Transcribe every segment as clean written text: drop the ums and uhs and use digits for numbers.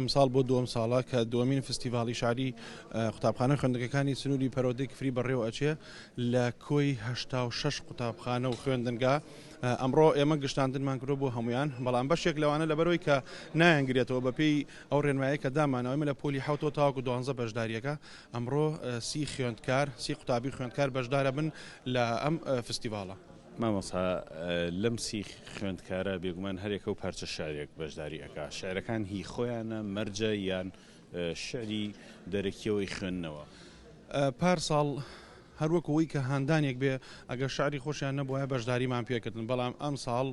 امسال بۆ دووەم ساڵە کە دووەمین فستیڤاڵی شاری قوتابخانە خوێندنگەکانی سنووری پەرۆدەی کفری بەڕێوە ئەچێ لە کۆی 86 قوتابخانە و خوێندنگا. ئەمڕۆ ئێمە گشتاندنمان کردو بۆ هەمویان، بەڵام بەشێک لەوانە لەبەرەوەی کە نایەنگرێتەوە بەپێی ئەو ڕێنمایە کە دامانەوەی لە پۆلی حوتۆ تاواکو 12 بەشداریەکە ئەمڕۆ 30 خوێندکار 30 قوتابی خوێندکار بەشدارە بن لە ئەم فستیڤاڵە. مامۆستا لەم سی خوێندکارە بێگومان هەرێکە و پارچە شارێک بەشداری ئەکا. شعرەکان هی خۆیانە مەرجە یان شعری دەرەکیەوەی خوێندنەوە؟ پارساڵ هەروەکەوەی کە هاندانێک بێ ئەگەر شعری خۆشیان نەبووە بەشداریمان پێکردن، بەڵام ئەم ساڵ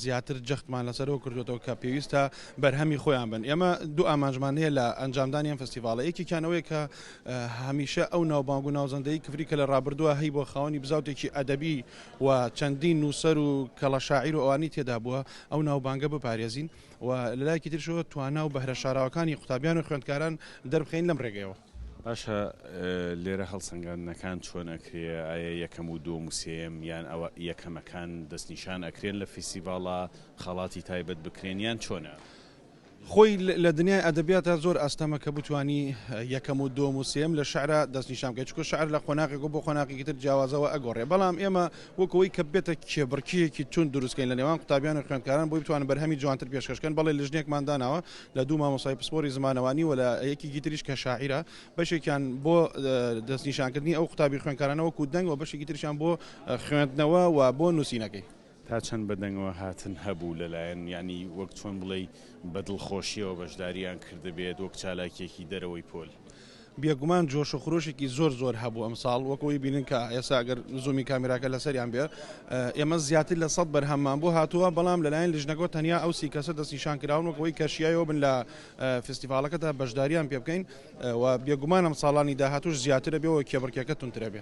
زیاتر جەختمان لەسەرەوە کردوێتەوە کە پێویستە بەرهەمی خۆیان بن. ئێمە دوو ئامانجمانەیە لە ئەنجامدانی ئەم فستیڤاڵە. یەکێکیانەوەی کە هەمیشە ئەو ناوبانگ و ناوزەندەی کفری کە لە ڕابردووە هەی بۆ خاوەنی بزاوتێکی ئەدەبی و چەندین نووسەر و کەڵە شاعیر و ئەوانی تێدا بووە ئەو ناوبانگە بپارێزین و لەلایەکی ترشەوە توانە و بەهرە شاراوەکانی قوتابیان و خوێندکاران دەربخەین لەم ڕێگەیەوە. باشە لێرە هەڵسەنگاندنەکان چۆن ئەکرێ؟ ئایا یەکەم و دووەم و سێم یان ئەوە یەکەمەکان دەستنیشان ئەکرێن لە فستیڤاڵە خەڵاتی تایبەت بکرێن یان چۆنە؟ خۆی لە دنیای ئەدەبیاتە زۆر ئەستەمە کە بتوانی یەکەم و دووەم و سێم لە شعرە دەستنیشان بکەیت، چونکە شعر لە خۆناقێک بۆ خۆناقێکی تر جیاوازەوە ئەگۆڕێ. بەڵام ئێمە وەکەوەی کە بێتە کێبڕکیەکی چون دروستکەین لە نێوان قوتابیان و خوێندکاران بۆی بتوانن بەرهەمی جوانتر پێشکەشکەن. بەڵێ لژنێکمان داناوە لە دوو مامۆستای پسپۆری زمانەوانی و لە یەکێکی تریش کە شاعیرە، بەشێکیان بۆ دەستنیشانکردنی ئەو قوتابی خوێندکارانە وەکو دەنگ و بەشێکی تریشیان بۆ خوێندنەوە و بۆ نووسینەکەی. تا چەند بەدەنگەوە هاتن هەبوو لەلایەن، ینی وەک چۆن بڵێ بەدڵخۆشیەوە بەشداریان کرده بێت وەک چالاکێکی دەرەوەی پۆل؟ بێگومان جۆش و خرۆشێکی زۆر هەبوو ئەم ساڵ، وەکەوەی بینن کە ئێستا ئەگەر زوومی کامیراکە لەسەریان بێ ئێمە زیاتر لە 100 بەرهەممان بۆ هاتووە، بەڵام لەلایەن لژنەکە تەنیا ئەو 30 کەسە دەستنیشان کراون وەکەوەی کەشیایەوە بن لە فستیڤاڵەکەدا بەشداریان پێ بکەین و بێگومان ئەم ساڵانی داهاتوش زیاترە بێەوە کێبڕکێکە تونترە بێ.